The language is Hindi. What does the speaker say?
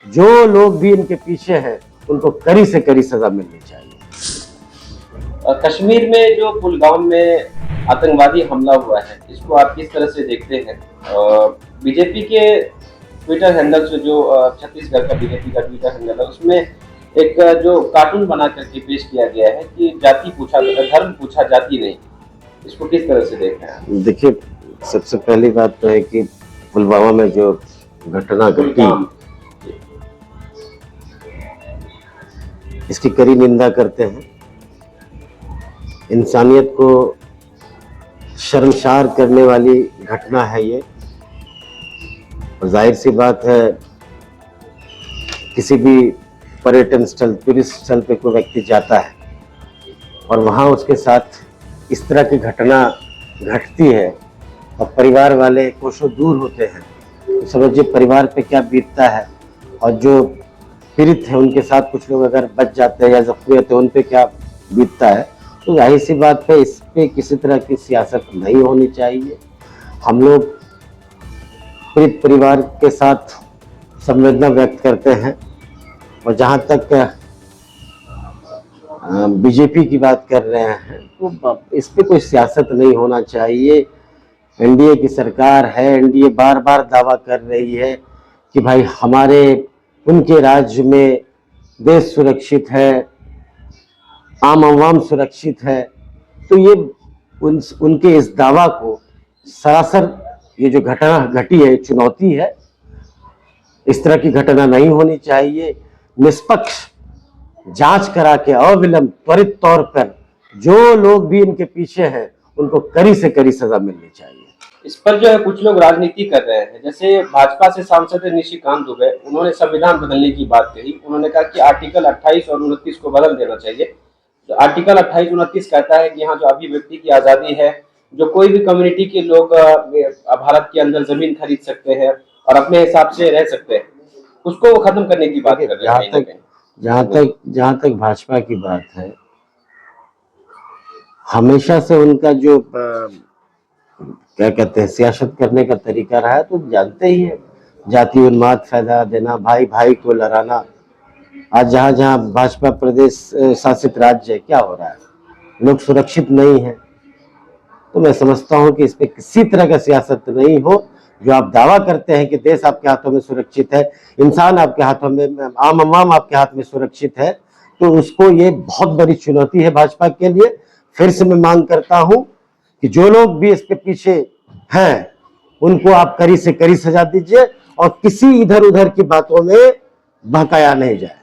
जो लोग भी इनके पीछे हैं उनको कड़ी से कड़ी सजा मिलनी चाहिए। कश्मीर में जो पुलगाम में आतंकवादी हमला हुआ है, इसको आप किस तरह से देखते हैं? बीजेपी के ट्विटर हैंडल से, जो छत्तीसगढ़ का बीजेपी का ट्विटर हैंडल है, उसमें एक जो कार्टून बना करके पेश किया गया है कि जाति पूछा, धर्म पूछा, जाति नहीं। इसको किस तरह से देख रहे हैं? देखिए, सबसे पहली बात तो है कि पुलवामा में जो घटना घटी, इसकी कड़ी निंदा करते हैं। इंसानियत को शर्मसार करने वाली घटना है ये। और जाहिर सी बात है, किसी भी पर्यटन स्थल, टूरिस्ट स्थल पे कोई व्यक्ति जाता है और वहाँ उसके साथ इस तरह की घटना घटती है और परिवार वाले कोसों दूर होते हैं, तो समझिए परिवार पे क्या बीतता है। और जो पीड़ित हैं उनके साथ कुछ लोग अगर बच जाते हैं या जख्मी होते हैं, उन पे क्या बीतता है। तो जाहिर सी बात है, इस पे किसी तरह की सियासत नहीं होनी चाहिए। हम लोग पीड़ित परिवार के साथ संवेदना व्यक्त करते हैं। और जहाँ तक बीजेपी की बात कर रहे हैं, तो इस पे कोई सियासत नहीं होना चाहिए। एनडीए की सरकार है, एनडीए बार बार दावा कर रही है कि भाई हमारे उनके राज्य में देश सुरक्षित है, आम आवाम सुरक्षित है। तो ये उनके इस दावा को सरासर, ये जो घटना घटी है, चुनौती है। इस तरह की घटना नहीं होनी चाहिए। निष्पक्ष जांच करा के अविलंब त्वरित तौर पर जो लोग भी इनके पीछे हैं उनको कड़ी से कड़ी सजा मिलनी चाहिए। इस पर जो है कुछ लोग राजनीति कर रहे हैं। जैसे भाजपा से सांसद निशिकांत दुबे, उन्होंने संविधान बदलने की बात कही। उन्होंने कहा कि आर्टिकल 28 और 29 को बदल देना चाहिए। तो आर्टिकल 28-29 कहता है कि यहाँ जो अभिव्यक्ति की आजादी है, जो कोई भी कम्युनिटी के लोग भारत के अंदर जमीन खरीद सकते हैं और अपने हिसाब से रह सकते हैं, उसको खत्म करने की बात कर रहे हैं। जहाँ तक भाजपा की बात है, हमेशा से उनका जो क्या कहते हैं सियासत करने का तरीका रहा है, तो जानते ही है, जाति उन्माद फैला देना, भाई भाई को लड़ाना। आज जहाँ जहाँ भाजपा प्रदेश शासित राज्य है, क्या हो रहा है? लोग सुरक्षित नहीं है। तो मैं समझता हूँ कि इस पे किसी तरह का सियासत नहीं हो। जो आप दावा करते हैं कि देश आपके हाथों में सुरक्षित है, इंसान आपके हाथों में, आम आवाम आपके हाथ में सुरक्षित है, तो उसको ये बहुत बड़ी चुनौती है भाजपा के लिए। फिर से मैं मांग करता हूं कि जो लोग भी इसके पीछे हैं उनको आप कड़ी से कड़ी सजा दीजिए और किसी इधर उधर की बातों में बहकाया नहीं जाए।